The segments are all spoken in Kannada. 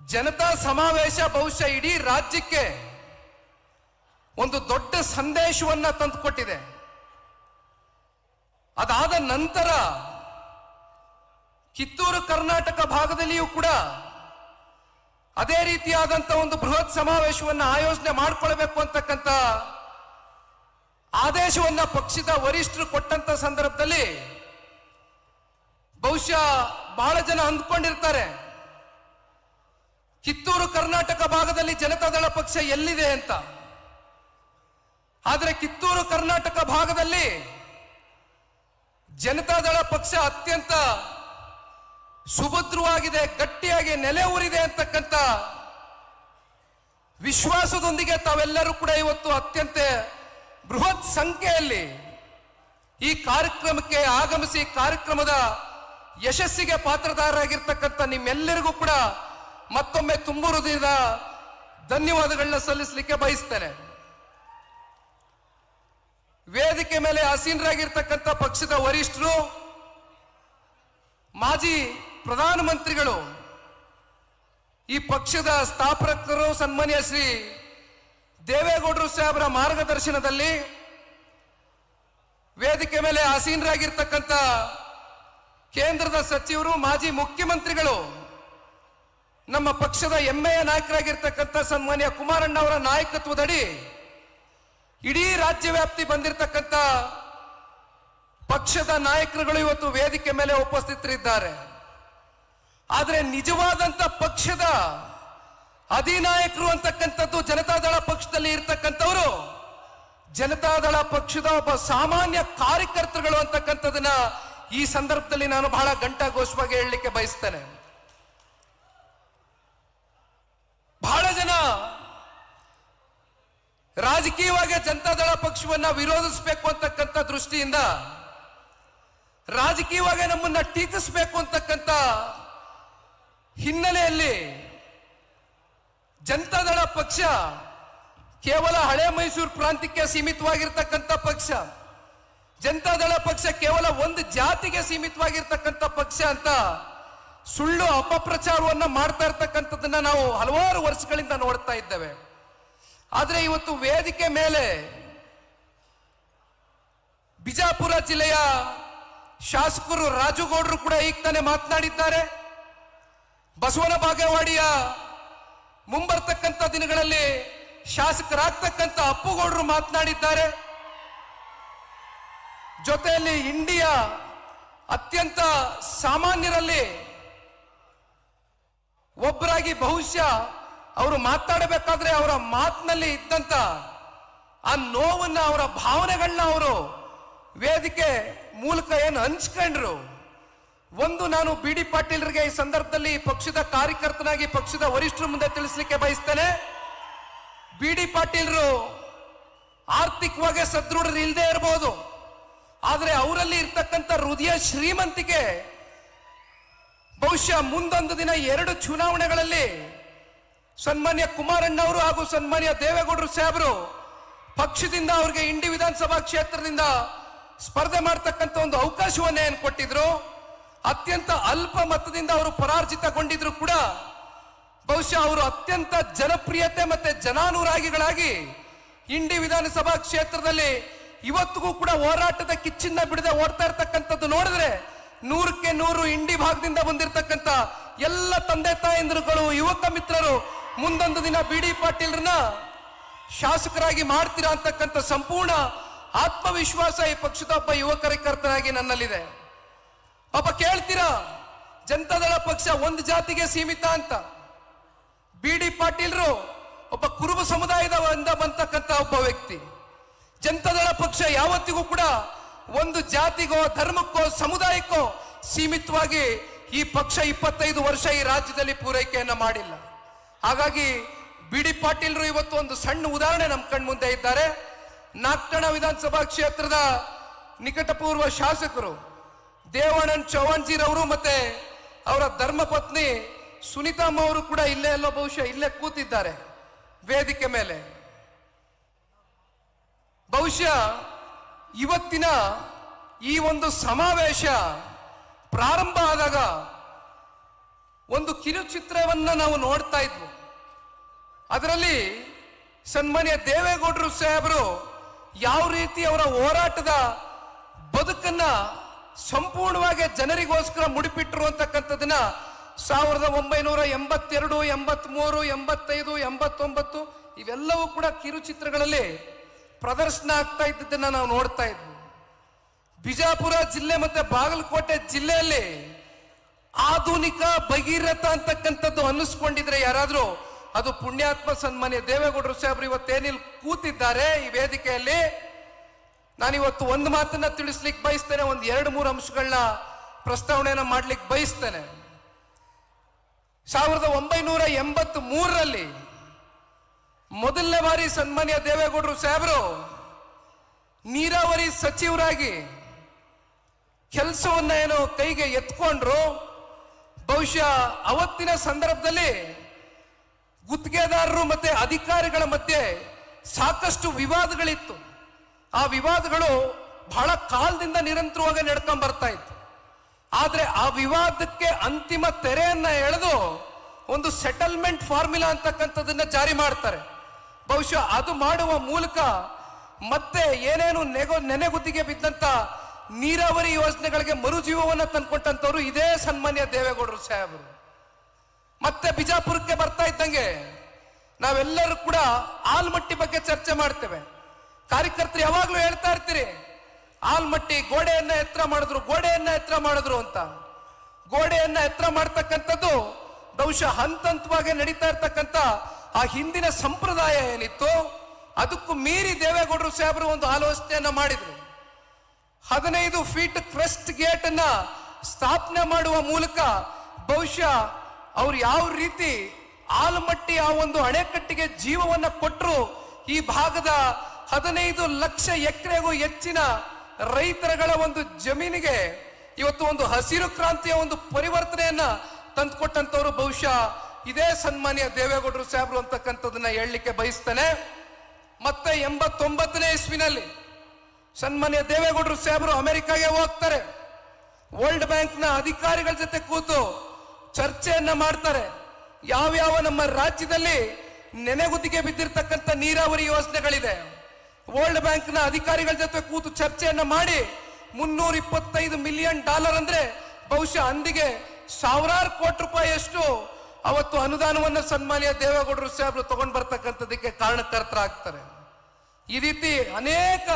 ಜನತಾ ಸಮಾವೇಶ ಬಹುಶಃ ಇಡೀ ರಾಜ್ಯಕ್ಕೆ ಒಂದು ದೊಡ್ಡ ಸಂದೇಶವನ್ನ ತಂದುಕೊಟ್ಟಿದೆ. ಅದಾದ ನಂತರ ಕಿತ್ತೂರು ಕರ್ನಾಟಕ ಭಾಗದಲ್ಲಿಯೂ ಕೂಡ ಅದೇ ರೀತಿಯಾದಂತಹ ಒಂದು ಬೃಹತ್ ಸಮಾವೇಶವನ್ನು ಆಯೋಜನೆ ಮಾಡಿಕೊಳ್ಳಬೇಕು ಅಂತಕ್ಕಂಥ ಆದೇಶವನ್ನ ಪಕ್ಷದ ವರಿಷ್ಠರು ಕೊಟ್ಟಂತ ಸಂದರ್ಭದಲ್ಲಿ ಬಹುಶಃ ಬಹಳ ಜನ ಅಂದ್ಕೊಂಡಿರ್ತಾರೆ, ಕಿತ್ತೂರು ಕರ್ನಾಟಕ ಭಾಗದಲ್ಲಿ ಜನತಾದಳ ಪಕ್ಷ ಎಲ್ಲಿದೆ ಅಂತ. ಆದರೆ ಕಿತ್ತೂರು ಕರ್ನಾಟಕ ಭಾಗದಲ್ಲಿ ಜನತಾದಳ ಪಕ್ಷ ಅತ್ಯಂತ ಸುಭದ್ರವಾಗಿದೆ, ಗಟ್ಟಿಯಾಗಿ ನೆಲೆ ಊರಿದೆ ಅಂತಕ್ಕಂಥ ವಿಶ್ವಾಸದೊಂದಿಗೆ ತಾವೆಲ್ಲರೂ ಕೂಡ ಇವತ್ತು ಅತ್ಯಂತ ಬೃಹತ್ ಸಂಖ್ಯೆಯಲ್ಲಿ ಈ ಕಾರ್ಯಕ್ರಮಕ್ಕೆ ಆಗಮಿಸಿ ಕಾರ್ಯಕ್ರಮದ ಯಶಸ್ಸಿಗೆ ಪಾತ್ರಧಾರರಾಗಿರ್ತಕ್ಕಂಥ ನಿಮ್ಮೆಲ್ಲರಿಗೂ ಕೂಡ ಮತ್ತೊಮ್ಮೆ ತುಂಬು ಹೃದಯದ ಧನ್ಯವಾದಗಳನ್ನ ಸಲ್ಲಿಸಲಿಕ್ಕೆ ಬಯಸ್ತೇನೆ. ವೇದಿಕೆ ಮೇಲೆ ಆಸೀನರಾಗಿರ್ತಕ್ಕಂಥ ಪಕ್ಷದ ವರಿಷ್ಠರು, ಮಾಜಿ ಪ್ರಧಾನಮಂತ್ರಿಗಳು, ಈ ಪಕ್ಷದ ಸ್ಥಾಪಕರು ಸನ್ಮಾನ್ಯ ಶ್ರೀ ದೇವೇಗೌಡರು ಸಾಹೇಬರ ಮಾರ್ಗದರ್ಶನದಲ್ಲಿ ವೇದಿಕೆ ಮೇಲೆ ಆಸೀನರಾಗಿರ್ತಕ್ಕಂಥ ಕೇಂದ್ರದ ಸಚಿವರು, ಮಾಜಿ ಮುಖ್ಯಮಂತ್ರಿಗಳು, ನಮ್ಮ ಪಕ್ಷದ ಹೆಮ್ಮೆಯ ನಾಯಕರಾಗಿರ್ತಕ್ಕಂಥ ಸನ್ಮಾನ್ಯ ಕುಮಾರಣ್ಣ ಅವರ ನಾಯಕತ್ವದಡಿ ಇಡೀ ರಾಜ್ಯ ವ್ಯಾಪ್ತಿ ಬಂದಿರತಕ್ಕಂಥ ಪಕ್ಷದ ನಾಯಕರುಗಳು ಇವತ್ತು ವೇದಿಕೆ ಮೇಲೆ ಉಪಸ್ಥಿತರಿದ್ದಾರೆ. ಆದರೆ ನಿಜವಾದಂತ ಪಕ್ಷದ ಅಧಿನಾಯಕರು ಅಂತಕ್ಕಂಥದ್ದು ಜನತಾದಳ ಪಕ್ಷದಲ್ಲಿ ಇರ್ತಕ್ಕಂಥವರು ಜನತಾದಳ ಪಕ್ಷದ ಒಬ್ಬ ಸಾಮಾನ್ಯ ಕಾರ್ಯಕರ್ತರುಗಳು ಅಂತಕ್ಕಂಥದನ್ನ ಈ ಸಂದರ್ಭದಲ್ಲಿ ನಾನು ಬಹಳ ಘಂಟಾಘೋಷವಾಗಿ ಹೇಳಲಿಕ್ಕೆ ಬಯಸ್ತೇನೆ. ಬಹಳ ಜನ ರಾಜಕೀಯವಾಗಿ ಜನತಾದಳ ಪಕ್ಷವನ್ನ ವಿರೋಧಿಸಬೇಕು ಅಂತಕ್ಕಂಥ ದೃಷ್ಟಿಯಿಂದ, ರಾಜಕೀಯವಾಗಿ ನಮ್ಮನ್ನ ಟೀಕಿಸಬೇಕು ಅಂತಕ್ಕಂಥ ಹಿನ್ನೆಲೆಯಲ್ಲಿ ಜನತಾದಳ ಪಕ್ಷ ಕೇವಲ ಹಳೆ ಮೈಸೂರು ಪ್ರಾಂತ್ಯಕ್ಕೆ ಸೀಮಿತವಾಗಿರ್ತಕ್ಕಂಥ ಪಕ್ಷ, ಜನತಾದಳ ಪಕ್ಷ ಕೇವಲ ಒಂದು ಜಾತಿಗೆ ಸೀಮಿತವಾಗಿರ್ತಕ್ಕಂಥ ಪಕ್ಷ ಅಂತ ಸುಳ್ಳು ಅಪಪ್ರಚಾರವನ್ನ ಮಾಡ್ತಾ ಇರ್ತಕ್ಕಂಥದ್ದನ್ನ ನಾವು ಹಲವಾರು ವರ್ಷಗಳಿಂದ ನೋಡ್ತಾ ಇದ್ದೇವೆ. ಆದ್ರೆ ಇವತ್ತು ವೇದಿಕೆ ಮೇಲೆ ಬಿಜಾಪುರ ಜಿಲ್ಲೆಯ ಶಾಸಕರು ರಾಜುಗೌಡರು ಕೂಡ ಈಗ ತಾನೇ ಮಾತನಾಡಿದ್ದಾರೆ. ಬಸವನ ಬಾಗೇವಾಡಿಯ ಮುಂಬರ್ತಕ್ಕಂಥ ದಿನಗಳಲ್ಲಿ ಶಾಸಕರಾಗ್ತಕ್ಕಂಥ ಅಪ್ಪುಗೌಡರು ಮಾತನಾಡಿದ್ದಾರೆ. ಜೊತೆಯಲ್ಲಿ ಇಂಡಿಯಾ ಅತ್ಯಂತ ಸಾಮಾನ್ಯರಲ್ಲಿ ಒಬ್ಬರಾಗಿ ಬಹುಶಃ ಅವರು ಮಾತಾಡಬೇಕಾದ್ರೆ ಅವರ ಮಾತಿನಲ್ಲಿ ಇದ್ದಂತ ಆ ನೋವನ್ನ, ಅವರ ಭಾವನೆಗಳನ್ನ ಅವರು ವೇದಿಕೆ ಮೂಲಕ ಏನು ಹಂಚ್ಕೊಂಡ್ರು. ಒಂದು ನಾನು ಬಿ ಡಿ ಪಾಟೀಲ್ರಿಗೆ ಈ ಸಂದರ್ಭದಲ್ಲಿ ಪಕ್ಷದ ಕಾರ್ಯಕರ್ತನಾಗಿ ಪಕ್ಷದ ವರಿಷ್ಠರ ಮುಂದೆ ತಿಳಿಸ್ಲಿಕ್ಕೆ ಬಯಸ್ತೇನೆ. ಬಿ ಡಿ ಪಾಟೀಲ್ರು ಆರ್ಥಿಕವಾಗಿ ಸದೃಢರು ಇಲ್ಲದೆ ಇರಬಹುದು, ಆದರೆ ಅವರಲ್ಲಿ ಇರ್ತಕ್ಕಂಥ ಹೃದಯ ಶ್ರೀಮಂತಿಕೆ ಬಹುಶಃ ಮುಂದೊಂದು ದಿನ 2 ಚುನಾವಣೆಗಳಲ್ಲಿ ಸನ್ಮಾನ್ಯ ಕುಮಾರಣ್ಣ ಅವರು ಹಾಗೂ ಸನ್ಮಾನ್ಯ ದೇವೇಗೌಡರು ಸಾಹೇಬರು ಪಕ್ಷದಿಂದ ಅವ್ರಿಗೆ ಇಂಡಿ ವಿಧಾನಸಭಾ ಕ್ಷೇತ್ರದಿಂದ ಸ್ಪರ್ಧೆ ಮಾಡತಕ್ಕಂಥ ಒಂದು ಅವಕಾಶವನ್ನೇ ಏನು ಕೊಟ್ಟಿದ್ರು. ಅತ್ಯಂತ ಅಲ್ಪ ಮತದಿಂದ ಅವರು ಪರಾರ್ಜಿತಗೊಂಡಿದ್ರು ಕೂಡ ಬಹುಶಃ ಅವರು ಅತ್ಯಂತ ಜನಪ್ರಿಯತೆ ಮತ್ತೆ ಜನಾನುರಾಗಿಗಳಾಗಿ ಇಂಡಿ ವಿಧಾನಸಭಾ ಕ್ಷೇತ್ರದಲ್ಲಿ ಇವತ್ತಿಗೂ ಕೂಡ ಹೋರಾಟದ ಕಿಚ್ಚಿಂದ ಬಿಡದೆ ಓಡ್ತಾ ಇರ್ತಕ್ಕಂಥದ್ದು ನೋಡಿದ್ರೆ 100ಕ್ಕೆ 100 ಇಂಡಿ ಭಾಗದಿಂದ ಬಂದಿರತಕ್ಕಂಥ ಎಲ್ಲ ತಂದೆ ತಾಯಂದಿರುಗಳು, ಯುವಕ ಮಿತ್ರರು ಮುಂದೊಂದು ದಿನ ಬಿ ಡಿ ಪಾಟೀಲ್ರನ್ನ ಶಾಸಕರಾಗಿ ಮಾಡ್ತೀರಾ ಅಂತಕ್ಕಂಥ ಸಂಪೂರ್ಣ ಆತ್ಮವಿಶ್ವಾಸ ಈ ಪಕ್ಷದ ಒಬ್ಬ ಯುವ ಕಾರ್ಯಕರ್ತನಾಗಿ ನನ್ನಲ್ಲಿದೆ. ಪಾಪ ಕೇಳ್ತೀರಾ, ಜನತಾದಳ ಪಕ್ಷ ಒಂದು ಜಾತಿಗೆ ಸೀಮಿತ ಅಂತ. ಬಿ ಡಿ ಪಾಟೀಲ್ರು ಒಬ್ಬ ಕುರುಬ ಸಮುದಾಯದಿಂದ ಬಂತಕ್ಕಂಥ ಒಬ್ಬ ವ್ಯಕ್ತಿ. ಜನತಾದಳ ಪಕ್ಷ ಯಾವತ್ತಿಗೂ ಕೂಡ ಒಂದು ಜಾತಿಗೋ ಧರ್ಮಕ್ಕೋ ಸಮುದಾಯಕ್ಕೋ ಸೀಮಿತವಾಗಿ ಈ ಪಕ್ಷ 25 ವರ್ಷ ಈ ರಾಜ್ಯದಲ್ಲಿ ಪೂರೈಕೆಯನ್ನ ಮಾಡಿಲ್ಲ. ಹಾಗಾಗಿ ಬಿ ಡಿ ಪಾಟೀಲ್ರು ಇವತ್ತು ಒಂದು ಸಣ್ಣ ಉದಾಹರಣೆ ನಮ್ಮ ಕಣ್ಮುಂದೆ ಇದ್ದಾರೆ. ನಾಗ್ಠಣ ವಿಧಾನಸಭಾ ಕ್ಷೇತ್ರದ ನಿಕಟಪೂರ್ವ ಶಾಸಕರು ದೇವಾನಂದ್ ಚೌಹಾಣ್ಜಿರವರು ಮತ್ತೆ ಅವರ ಧರ್ಮಪತ್ನಿ ಸುನೀತಮ್ಮ ಅವರು ಕೂಡ ಇಲ್ಲೇ ಎಲ್ಲೋ ಬಹುಶಃ ಇಲ್ಲೇ ಕೂತಿದ್ದಾರೆ ವೇದಿಕೆ ಮೇಲೆ. ಬಹುಶಃ ಇವತ್ತಿನ ಈ ಒಂದು ಸಮಾವೇಶ ಪ್ರಾರಂಭ ಆದಾಗ ಒಂದು ಕಿರುಚಿತ್ರವನ್ನ ನಾವು ನೋಡ್ತಾ ಇದ್ವು. ಅದರಲ್ಲಿ ಸನ್ಮಾನ್ಯ ದೇವೇಗೌಡರು ಸಾಹೇಬರು ಯಾವ ರೀತಿ ಅವರ ಹೋರಾಟದ ಬದುಕನ್ನ ಸಂಪೂರ್ಣವಾಗಿ ಜನರಿಗೋಸ್ಕರ ಮುಡಿಪಿಟ್ರು ಅಂತಕ್ಕಂಥದನ್ನ 1982, 83, 85, 89 ಇವೆಲ್ಲವೂ ಕೂಡ ಕಿರುಚಿತ್ರಗಳಲ್ಲಿ ಪ್ರದರ್ಶನ ಆಗ್ತಾ ಇದ್ದದನ್ನ ನಾವು ನೋಡ್ತಾ ಇದ್ವಿ. ಬಿಜಾಪುರ ಜಿಲ್ಲೆ ಮತ್ತೆ ಬಾಗಲಕೋಟೆ ಜಿಲ್ಲೆಯಲ್ಲಿ ಆಧುನಿಕ ಭಗೀರಥ ಅಂತಕ್ಕಂಥದ್ದು ಅನ್ನಿಸ್ಕೊಂಡಿದ್ರೆ ಯಾರಾದ್ರೂ ಅದು ಪುಣ್ಯಾತ್ಮ ಸನ್ಮಾನ್ಯ ದೇವೇಗೌಡರು ಸಾಹೇಬರು ಇವತ್ತೇನಿಲ್ಲಿ ಕೂತಿದ್ದಾರೆ ಈ ವೇದಿಕೆಯಲ್ಲಿ. ನಾನಿವತ್ತು ಒಂದು ಮಾತನ್ನ ತಿಳಿಸ್ಲಿಕ್ಕೆ ಬಯಸ್ತೇನೆ, ಒಂದು 2-3 ಅಂಶಗಳನ್ನ ಪ್ರಸ್ತಾವನೆಯನ್ನ ಮಾಡ್ಲಿಕ್ಕೆ ಬಯಸ್ತೇನೆ. 1983ರಲ್ಲಿ ಮೊದಲನೇ ಬಾರಿ ಸನ್ಮಾನ್ಯ ದೇವೇಗೌಡರು ಸಾಹೇಬರು ನೀರಾವರಿ ಸಚಿವರಾಗಿ ಕೆಲಸವನ್ನ ಏನೋ ಕೈಗೆ ಎತ್ಕೊಂಡ್ರು. ಬಹುಶಃ ಅವತ್ತಿನ ಸಂದರ್ಭದಲ್ಲಿ ಗುತ್ತಿಗೆದಾರರು ಮತ್ತೆ ಅಧಿಕಾರಿಗಳ ಮಧ್ಯೆ ಸಾಕಷ್ಟು ವಿವಾದಗಳಿತ್ತು. ಆ ವಿವಾದಗಳು ಬಹಳ ಕಾಲದಿಂದ ನಿರಂತರವಾಗಿ ನಡ್ಕೊಂಡ್ ಬರ್ತಾ ಇತ್ತು. ಆದ್ರೆ ಆ ವಿವಾದಕ್ಕೆ ಅಂತಿಮ ತೆರೆಯನ್ನ ಎಳೆದು ಒಂದು ಸೆಟಲ್ಮೆಂಟ್ ಫಾರ್ಮುಲಾ ಅಂತಕ್ಕಂಥದನ್ನ ಜಾರಿ ಮಾಡ್ತಾರೆ. ಬಹುಶಃ ಅದು ಮಾಡುವ ಮೂಲಕ ಮತ್ತೆ ಏನೇನು ನೆನೆಗುದ್ದಿಗೆ ಬಿದ್ದಂತ ನೀರಾವರಿ ಯೋಜನೆಗಳಿಗೆ ಮರುಜೀವವನ್ನು ತಂದ್ಕೊಟ್ಟಂತವ್ರು ಇದೇ ಸನ್ಮಾನ್ಯ ದೇವೇಗೌಡರು ಸಾಹೇಬರು. ಮತ್ತೆ ಬಿಜಾಪುರಕ್ಕೆ ಬರ್ತಾ ಇದ್ದಂಗೆ ನಾವೆಲ್ಲರೂ ಕೂಡ ಆಲ್ಮಟ್ಟಿ ಬಗ್ಗೆ ಚರ್ಚೆ ಮಾಡ್ತೇವೆ. ಕಾರ್ಯಕರ್ತರು ಯಾವಾಗ್ಲೂ ಹೇಳ್ತಾ ಇರ್ತೀರಿ, ಆಲ್ಮಟ್ಟಿ ಗೋಡೆಯನ್ನ ಎತ್ತರ ಮಾಡಿದ್ರು ಅಂತ. ಗೋಡೆಯನ್ನ ಎತ್ತರ ಮಾಡ್ತಕ್ಕಂಥದ್ದು ಬಹುಶಃ ಹಂತವಾಗಿ ನಡೀತಾ ಇರ್ತಕ್ಕಂಥ ಆ ಹಿಂದಿನ ಸಂಪ್ರದಾಯ ಏನಿತ್ತು ಅದಕ್ಕೂ ಮೀರಿ ದೇವೇಗೌಡರು ಸಾಹೇಬರು ಒಂದು ಆಲೋಚನೆಯನ್ನ ಮಾಡಿದ್ರು. 15 ಫೀಟ್ ಕ್ರಸ್ಟ್ ಗೇಟ್ ಅನ್ನ ಸ್ಥಾಪನೆ ಮಾಡುವ ಮೂಲಕ ಬಹುಶಃ ಅವ್ರು ಯಾವ ರೀತಿ ಆಲಮಟ್ಟಿ ಆ ಒಂದು ಅಣೆಕಟ್ಟಿಗೆ ಜೀವವನ್ನ ಕೊಟ್ಟರು. ಈ ಭಾಗದ 15 ಲಕ್ಷ ಎಕರೆಗೂ ಹೆಚ್ಚಿನ ರೈತರುಗಳ ಒಂದು ಜಮೀನಿಗೆ ಇವತ್ತು ಒಂದು ಹಸಿರು ಕ್ರಾಂತಿಯ ಒಂದು ಪರಿವರ್ತನೆಯನ್ನ ತಂದುಕೊಟ್ಟಂತವ್ರು ಬಹುಶಃ ಇದೇ ಸನ್ಮಾನ್ಯ ದೇವೇಗೌಡರು ಸಾಹೇಬರು ಅಂತಕ್ಕಂಥದನ್ನ ಹೇಳಲಿಕ್ಕೆ ಬಯಸ್ತೇನೆ. ಮತ್ತೆ 89ನೇ ಇಸ್ವಿನಲ್ಲಿ ಸನ್ಮಾನ್ಯ ದೇವೇಗೌಡರು ಸಾಹೇಬರು ಅಮೆರಿಕಾಗೆ ಹೋಗ್ತಾರೆ. ವರ್ಲ್ಡ್ ಬ್ಯಾಂಕ್ನ ಅಧಿಕಾರಿಗಳ ಜೊತೆ ಕೂತು ಚರ್ಚೆಯನ್ನ ಮಾಡ್ತಾರೆ. ಯಾವ್ಯಾವ ನಮ್ಮ ರಾಜ್ಯದಲ್ಲಿ ನೆನೆಗುದಿಗೆ ಬಿದ್ದಿರ್ತಕ್ಕಂಥ ನೀರಾವರಿ ಯೋಜನೆಗಳಿದೆ, ವರ್ಲ್ಡ್ ಬ್ಯಾಂಕ್ನ ಅಧಿಕಾರಿಗಳ ಜೊತೆ ಕೂತು ಚರ್ಚೆಯನ್ನ ಮಾಡಿ $325 ಮಿಲಿಯನ್ ಅಂದ್ರೆ ಬಹುಶಃ ಅಂದಿಗೆ ಸಾವಿರಾರು ಕೋಟಿ ರೂಪಾಯಿಯಷ್ಟು ಅವತ್ತು ಅನುದಾನವನ್ನು ಸನ್ಮಾನ್ಯ ದೇವೇಗೌಡರು ಸಾಹೇಬರು ತಗೊಂಡು ಬರ್ತಕ್ಕಂಥದಕ್ಕೆ ಕಾರಣಕರ್ತರಾಗ್ತಾರೆ. ಈ ರೀತಿ ಅನೇಕ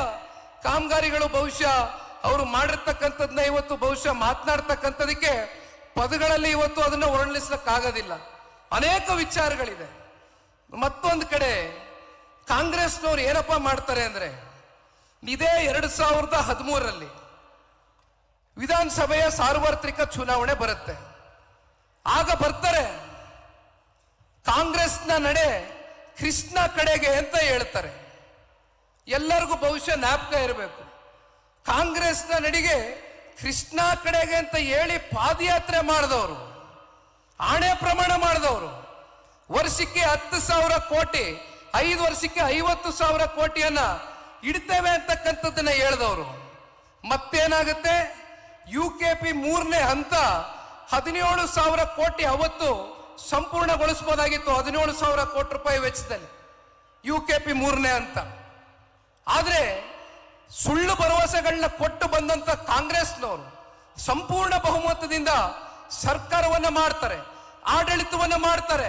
ಕಾಮಗಾರಿಗಳು ಬಹುಶಃ ಅವರು ಮಾಡಿರ್ತಕ್ಕಂಥದ್ನ ಇವತ್ತು ಬಹುಶಃ ಮಾತನಾಡ್ತಕ್ಕಂಥದಕ್ಕೆ ಪದಗಳಲ್ಲಿ ಇವತ್ತು ಅದನ್ನ ವರ್ಣಿಸ್ಲಿಕ್ಕಾಗೋದಿಲ್ಲ. ಅನೇಕ ವಿಚಾರಗಳಿದೆ. ಮತ್ತೊಂದು ಕಡೆ ಕಾಂಗ್ರೆಸ್ನವ್ರು ಏನಪ್ಪ ಮಾಡ್ತಾರೆ ಅಂದ್ರೆ, ಇದೇ 2013ರಲ್ಲಿ ವಿಧಾನಸಭೆಯ ಸಾರ್ವತ್ರಿಕ ಚುನಾವಣೆ ಬರುತ್ತೆ. ಆಗ ಬರ್ತಾರೆ, ಕಾಂಗ್ರೆಸ್ನ ನಡೆ ಕೃಷ್ಣ ಕಡೆಗೆ ಅಂತ ಹೇಳ್ತಾರೆ. ಎಲ್ಲರಿಗೂ ಬಹುಶಃ ಜ್ಞಾಪಕ ಇರಬೇಕು, ಕಾಂಗ್ರೆಸ್ನ ನಡಿಗೆ ಕೃಷ್ಣ ಕಡೆಗೆ ಅಂತ ಹೇಳಿ ಪಾದಯಾತ್ರೆ ಮಾಡಿದವರು, ಆಣೆ ಪ್ರಮಾಣ ಮಾಡಿದವರು, ವರ್ಷಕ್ಕೆ 10,000 ಕೋಟಿ, 5 ವರ್ಷಕ್ಕೆ 50,000 ಕೋಟಿಯನ್ನ ಇಡ್ತೇವೆ ಅಂತಕ್ಕಂಥದ್ದನ್ನ ಹೇಳಿದವರು. ಮತ್ತೇನಾಗುತ್ತೆ, UKP 3ನೇ ಹಂತ 17,000 ಕೋಟಿ ಅವತ್ತು ಸಂಪೂರ್ಣಗೊಳಿಸಬಹುದಾಗಿತ್ತು, 17,000 ಕೋಟಿ ರೂಪಾಯಿ ವೆಚ್ಚದಲ್ಲಿ UKP 3ನೇ ಹಂತ. ಆದ್ರೆ ಸುಳ್ಳು ಭರವಸೆಗಳನ್ನ ಕೊಟ್ಟು ಬಂದಂತ ಕಾಂಗ್ರೆಸ್ನವರು ಸಂಪೂರ್ಣ ಬಹುಮತದಿಂದ ಸರ್ಕಾರವನ್ನ ಮಾಡ್ತಾರೆ, ಆಡಳಿತವನ್ನ ಮಾಡ್ತಾರೆ.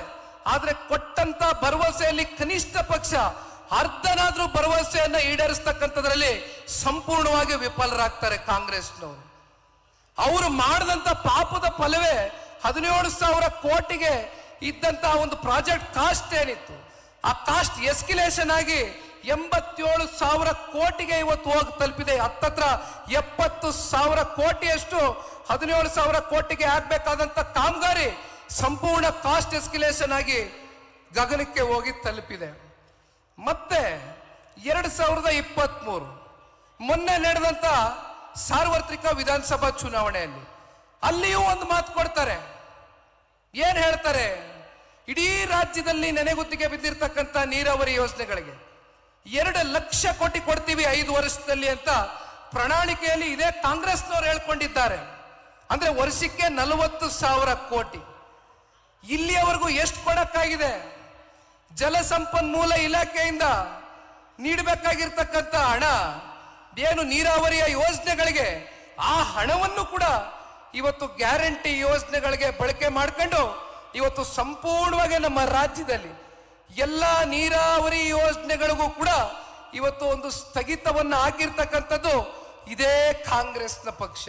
ಆದ್ರೆ ಕೊಟ್ಟಂತ ಭರವಸೆಯಲ್ಲಿ ಕನಿಷ್ಠ ಪಕ್ಷ ಅರ್ಧನಾದ್ರೂ ಭರವಸೆಯನ್ನ ಈಡೇರಿಸ್ತಕ್ಕಂಥದ್ರಲ್ಲಿ ಸಂಪೂರ್ಣವಾಗಿ ವಿಫಲರಾಗ್ತಾರೆ ಕಾಂಗ್ರೆಸ್ನವರು. ಅವರು ಮಾಡಿದಂತ ಪಾಪದ ಫಲವೇ 17,000 ಕೋಟಿಗೆ ಇದ್ದಂತಹ ಒಂದು ಪ್ರಾಜೆಕ್ಟ್ ಕಾಸ್ಟ್ ಏನಿತ್ತು, ಆ ಕಾಸ್ಟ್ ಎಸ್ಕಿಲೇಷನ್ ಆಗಿ 87,000 ಕೋಟಿಗೆ ಇವತ್ತು ಹೋಗಿ ತಲುಪಿದೆ. ಹತ್ತತ್ರ 70,000 ಕೋಟಿಯಷ್ಟು 17,000 ಕೋಟಿಗೆ ಆಗ್ಬೇಕಾದಂತ ಕಾಮಗಾರಿ ಸಂಪೂರ್ಣ ಕಾಸ್ಟ್ ಎಸ್ಕಿಲೇಷನ್ ಆಗಿ ಗಗನಕ್ಕೆ ಹೋಗಿ ತಲುಪಿದೆ. ಮತ್ತೆ 2023 ಮೊನ್ನೆ ನಡೆದಂತ ಸಾರ್ವತ್ರಿಕ ವಿಧಾನಸಭಾ ಚುನಾವಣೆಯಲ್ಲಿ ಅಲ್ಲಿಯೂ ಒಂದು ಮಾತು ಕೊಡ್ತಾರೆ. ಏನ್ ಹೇಳ್ತಾರೆ, ಇಡೀ ರಾಜ್ಯದಲ್ಲಿ ನೆನೆಗುತ್ತಿಗೆ ಬಿದ್ದಿರ್ತಕ್ಕಂಥ ನೀರಾವರಿ ಯೋಜನೆಗಳಿಗೆ 2 ಲಕ್ಷ ಕೋಟಿ ಕೊಡ್ತೀವಿ 5 ವರ್ಷದಲ್ಲಿ ಅಂತ ಪ್ರಣಾಳಿಕೆಯಲ್ಲಿ ಇದೇ ಕಾಂಗ್ರೆಸ್ನವರು ಹೇಳ್ಕೊಂಡಿದ್ದಾರೆ. ಅಂದ್ರೆ ವರ್ಷಕ್ಕೆ 40,000 ಕೋಟಿ. ಇಲ್ಲಿಯವರೆಗೂ ಎಷ್ಟು ಕೊಡಕ್ಕಾಗಿದೆ? ಜಲಸಂಪನ್ಮೂಲ ಇಲಾಖೆಯಿಂದ ನೀಡಬೇಕಾಗಿರ್ತಕ್ಕಂಥ ಹಣ ಏನು ನೀರಾವರಿಯ ಯೋಜನೆಗಳಿಗೆ, ಆ ಹಣವನ್ನು ಕೂಡ ಇವತ್ತು ಗ್ಯಾರಂಟಿ ಯೋಜನೆಗಳಿಗೆ ಬಳಕೆ ಮಾಡ್ಕೊಂಡು ಇವತ್ತು ಸಂಪೂರ್ಣವಾಗಿ ನಮ್ಮ ರಾಜ್ಯದಲ್ಲಿ ಎಲ್ಲ ನೀರಾವರಿ ಯೋಜನೆಗಳಿಗೂ ಕೂಡ ಇವತ್ತು ಒಂದು ಸ್ಥಗಿತವನ್ನು ಹಾಕಿರ್ತಕ್ಕಂಥದ್ದು ಇದೇ ಕಾಂಗ್ರೆಸ್ನ ಪಕ್ಷ.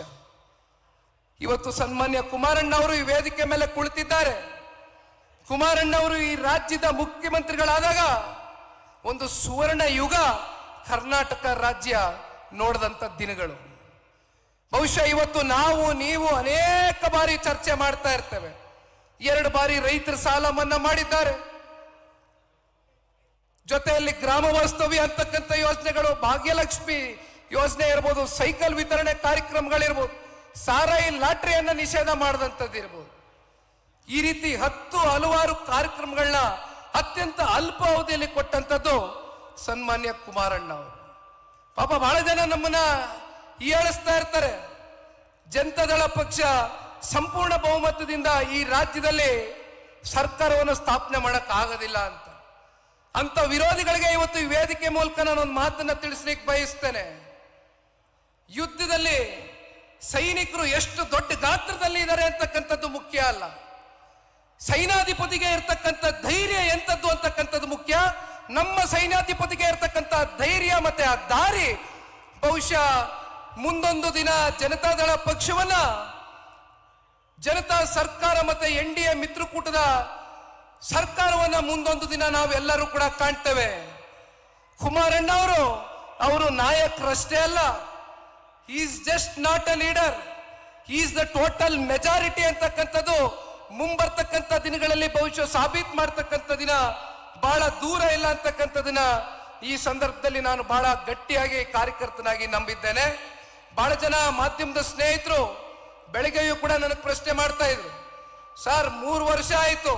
ಇವತ್ತು ಸನ್ಮಾನ್ಯ ಕುಮಾರಣ್ಣ ಅವರು ಈ ವೇದಿಕೆ ಮೇಲೆ ಕುಳಿತಿದ್ದಾರೆ. ಕುಮಾರಣ್ಣ ಅವರು ಈ ರಾಜ್ಯದ ಮುಖ್ಯಮಂತ್ರಿಗಳಾದಾಗ ಒಂದು ಸುವರ್ಣ ಯುಗ ಕರ್ನಾಟಕ ರಾಜ್ಯ ನೋಡಿದಂಥ ದಿನಗಳು. ಬಹುಶಃ ಇವತ್ತು ನಾವು ನೀವು ಅನೇಕ ಬಾರಿ ಚರ್ಚೆ ಮಾಡ್ತಾ ಇರ್ತೇವೆ. 2 ಬಾರಿ ರೈತರ ಸಾಲ ಮನ್ನಾ ಮಾಡಿದ್ದಾರೆ. ಜೊತೆಯಲ್ಲಿ ಗ್ರಾಮ ವಾಸ್ತವ್ಯ ಅಂತಕ್ಕಂಥ ಯೋಜನೆಗಳು, ಭಾಗ್ಯಲಕ್ಷ್ಮಿ ಯೋಜನೆ ಇರ್ಬೋದು, ಸೈಕಲ್ ವಿತರಣೆ ಕಾರ್ಯಕ್ರಮಗಳಿರ್ಬೋದು, ಸಾರಾಯಿ ಲಾಟ್ರಿಯನ್ನ ನಿಷೇಧ ಮಾಡಿದಂಥದ್ದು ಇರ್ಬೋದು. ಈ ರೀತಿ ಹಲವಾರು ಕಾರ್ಯಕ್ರಮಗಳನ್ನ ಅತ್ಯಂತ ಅಲ್ಪ ಅವಧಿಯಲ್ಲಿ ಕೊಟ್ಟಂಥದ್ದು ಸನ್ಮಾನ್ಯ ಕುಮಾರಣ್ಣ ಅವರು. ಪಾಪ ಬಹಳ ಜನ ನಮ್ಮನ್ನ ಹೀಯಾಳಿಸ್ತಾ ಇರ್ತಾರೆ. ಜನತಾದಳ ಪಕ್ಷ ಸಂಪೂರ್ಣ ಬಹುಮತದಿಂದ ಈ ರಾಜ್ಯದಲ್ಲಿ ಸರ್ಕಾರವನ್ನು ಸ್ಥಾಪನೆ ಮಾಡಕ್ ಆಗೋದಿಲ್ಲ ಅಂತ ವಿರೋಧಿಗಳಿಗೆ ಇವತ್ತು ಈ ವೇದಿಕೆ ಮೂಲಕ ನಾನು ಒಂದು ಮಾತನ್ನ ತಿಳಿಸ್ಲಿಕ್ಕೆ ಬಯಸ್ತೇನೆ. ಯುದ್ಧದಲ್ಲಿ ಸೈನಿಕರು ಎಷ್ಟು ದೊಡ್ಡ ಗಾತ್ರದಲ್ಲಿ ಇದ್ದಾರೆ ಅಂತಕ್ಕಂಥದ್ದು ಮುಖ್ಯ ಅಲ್ಲ. ಸೈನ್ಯಾಧಿಪತಿಗೆ ಇರ್ತಕ್ಕಂಥ ಧೈರ್ಯ ಎಂತದ್ದು ಅಂತಕ್ಕಂಥದ್ದು ಮುಖ್ಯ. ನಮ್ಮ ಸೈನ್ಯಾಧಿಪತಿಗೆ ಇರ್ತಕ್ಕಂಥ ಧೈರ್ಯ ಮತ್ತೆ ಆ ದಾರಿ ಬಹುಶಃ ಮುಂದೊಂದು ದಿನ ಜನತಾದಳ ಪಕ್ಷವನ್ನ, ಜನತಾ ಸರ್ಕಾರ ಮತ್ತೆ NDA ಮಿತ್ರಕೂಟದ ಸರ್ಕಾರವನ್ನ ಮುಂದೊಂದು ದಿನ ನಾವೆಲ್ಲರೂ ಕೂಡ ಕಾಣ್ತೇವೆ. ಕುಮಾರಣ್ಣ ಅವರು ನಾಯಕರಷ್ಟೇ ಅಲ್ಲ, is just not a leader, is the total majority ಅಂತಕ್ಕಂಥದ್ದು ಮುಂಬರ್ತಕ್ಕಂಥ ದಿನಗಳಲ್ಲಿ ಬಹುಶಃ ಸಾಬೀತು ಮಾಡ್ತಕ್ಕಂಥ ದಿನ ಬಹಳ ದೂರ ಇಲ್ಲ ಅಂತಕ್ಕಂಥದನ್ನ ಈ ಸಂದರ್ಭದಲ್ಲಿ ನಾನು ಬಹಳ ಗಟ್ಟಿಯಾಗಿ ಕಾರ್ಯಕರ್ತನಾಗಿ ನಂಬಿದ್ದೇನೆ. ಬಹಳ ಜನ ಮಾಧ್ಯಮದ ಸ್ನೇಹಿತರು ಬೆಳಗ್ಗೆಯೂ ಕೂಡ ನನಗೆ ಪ್ರಶ್ನೆ ಮಾಡ್ತಾ ಇದ್ರು, ಸರ್ 3 ವರ್ಷ ಆಯ್ತು,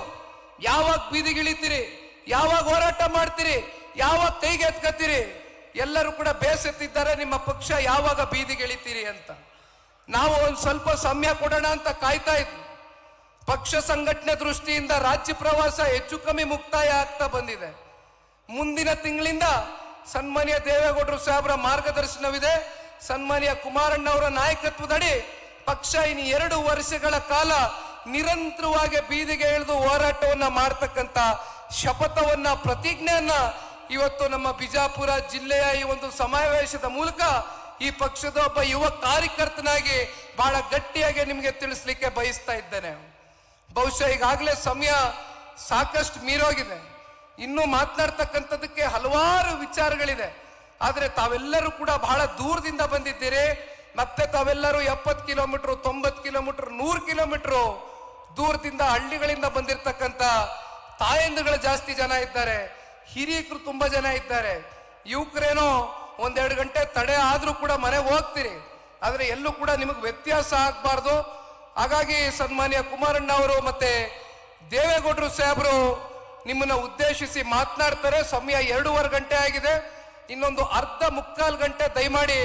ಯಾವಾಗ ಬೀದಿಗಿಳಿತೀರಿ, ಯಾವಾಗ ಹೋರಾಟ ಮಾಡ್ತೀರಿ, ಯಾವಾಗ ಕೈಗೆ ಎತ್ಕತ್ತೀರಿ? ಎಲ್ಲರೂ ಕೂಡ ಬೇಸತ್ತಿದ್ದಾರೆ, ನಿಮ್ಮ ಪಕ್ಷ ಯಾವಾಗ ಬೀದಿಗಿಳಿತೀರಿ ಅಂತ. ನಾವು ಒಂದು ಸ್ವಲ್ಪ ಸಮಯ ಕೊಡೋಣ ಅಂತ ಕಾಯ್ತಾ ಇದ್ವಿ. ಪಕ್ಷ ಸಂಘಟನೆ ದೃಷ್ಟಿಯಿಂದ ರಾಜ್ಯ ಪ್ರವಾಸ ಹೆಚ್ಚು ಕಮ್ಮಿ ಮುಕ್ತಾಯ ಆಗ್ತಾ ಬಂದಿದೆ. ಮುಂದಿನ ತಿಂಗಳಿಂದ ಸನ್ಮಾನ್ಯ ದೇವೇಗೌಡರು ಸಾಹೇಬರ ಮಾರ್ಗದರ್ಶನವಿದೆ. ಸನ್ಮಾನ್ಯ ಕುಮಾರಣ್ಣ ಅವರ ನಾಯಕತ್ವದಡಿ ಪಕ್ಷ ಇನ್ನು 2 ವರ್ಷಗಳ ಕಾಲ ನಿರಂತರವಾಗಿ ಬೀದಿಗೆ ಇಳಿದು ಹೋರಾಟವನ್ನ ಮಾಡ್ತಕ್ಕಂಥ ಶಪಥವನ್ನ, ಪ್ರತಿಜ್ಞೆಯನ್ನ ಇವತ್ತು ನಮ್ಮ ಬಿಜಾಪುರ ಜಿಲ್ಲೆಯ ಈ ಒಂದು ಸಮಾವೇಶದ ಮೂಲಕ ಈ ಪಕ್ಷದ ಒಬ್ಬ ಯುವ ಕಾರ್ಯಕರ್ತನಾಗಿ ಬಹಳ ಗಟ್ಟಿಯಾಗಿ ನಿಮಗೆ ತಿಳಿಸ್ಲಿಕ್ಕೆ ಬಯಸ್ತಾ ಇದ್ದೇನೆ. ಬಹುಶಃ ಈಗಾಗಲೇ ಸಮಯ ಸಾಕಷ್ಟು ಮೀರೋಗಿದೆ. ಇನ್ನೂ ಮಾತನಾಡ್ತಕ್ಕಂಥದಕ್ಕೆ ಹಲವಾರು ವಿಚಾರಗಳಿದೆ. ಆದರೆ ತಾವೆಲ್ಲರೂ ಕೂಡ ಬಹಳ ದೂರದಿಂದ ಬಂದಿದ್ದೀರಿ. ಮತ್ತೆ ತಾವೆಲ್ಲರೂ 70 ಕಿಲೋಮೀಟರ್, 90 ಕಿಲೋಮೀಟರ್, 100 ಕಿಲೋಮೀಟರ್ ದೂರದಿಂದ ಹಳ್ಳಿಗಳಿಂದ ಬಂದಿರತಕ್ಕಂಥ ತಾಯಂದಿಗಳು ಜಾಸ್ತಿ ಜನ ಇದ್ದಾರೆ, ಹಿರಿಯಕರು ತುಂಬಾ ಜನ ಇದ್ದಾರೆ. ಯುವಕರೇನೋ 1-2 ಗಂಟೆ ತಡೆ ಆದ್ರೂ ಕೂಡ ಮನೆಗೆ ಹೋಗ್ತೀರಿ. ಆದ್ರೆ ಎಲ್ಲೂ ಕೂಡ ನಿಮಗೆ ವ್ಯತ್ಯಾಸ ಆಗ್ಬಾರ್ದು. ಹಾಗಾಗಿ ಸನ್ಮಾನ್ಯ ಕುಮಾರಣ್ಣ ಅವರು ಮತ್ತೆ ದೇವೇಗೌಡರು ಸಾಹೇಬರು ನಿಮ್ಮನ್ನ ಉದ್ದೇಶಿಸಿ ಮಾತನಾಡ್ತಾರೆ. ಸಮಯ 2.5 ಗಂಟೆ ಆಗಿದೆ. ಇನ್ನೊಂದು ಮುಕ್ಕಾಲು ಗಂಟೆ ದಯಮಾಡಿ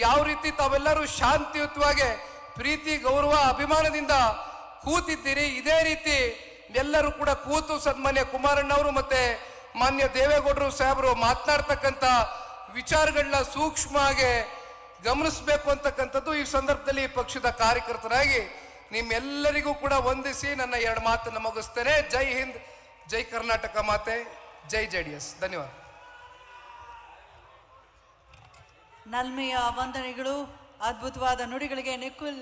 ಯಾವ ರೀತಿ ತಾವೆಲ್ಲರೂ ಶಾಂತಿಯುತವಾಗಿ ಪ್ರೀತಿ, ಗೌರವ, ಅಭಿಮಾನದಿಂದ ಕೂತಿದ್ದೀರಿ, ಇದೇ ರೀತಿ ಎಲ್ಲರೂ ಕೂಡ ಕೂತು ಸನ್ಮಾನ್ಯ ಕುಮಾರಣ್ಣ ಅವರು ಮತ್ತೆ ಮಾನ್ಯ ದೇವೇಗೌಡರು ಸಾಹೇಬರು ಮಾತನಾಡ್ತಕ್ಕಂಥ ವಿಚಾರಗಳನ್ನ ಸೂಕ್ಷ್ಮವಾಗಿ ಗಮನಿಸಬೇಕು ಅಂತಕ್ಕಂಥದ್ದು ಈ ಸಂದರ್ಭದಲ್ಲಿ ಪಕ್ಷದ ಕಾರ್ಯಕರ್ತರಾಗಿ ನಿಮ್ಮೆಲ್ಲರಿಗೂ ಕೂಡ ವಂದಿಸಿ ನನ್ನ 2 ಮಾತನ್ನು ಮುಗಿಸ್ತೇನೆ. ಜೈ ಹಿಂದ್, ಜೈ ಕರ್ನಾಟಕ ಮಾತೆ, ಜೈ JDS. ಧನ್ಯವಾದ. ನಲ್ಮೆಯ ವಂದನೆಗಳು, ಅದ್ಭುತವಾದ ನುಡಿಗಳಿಗೆ ನಿಖಿಲ್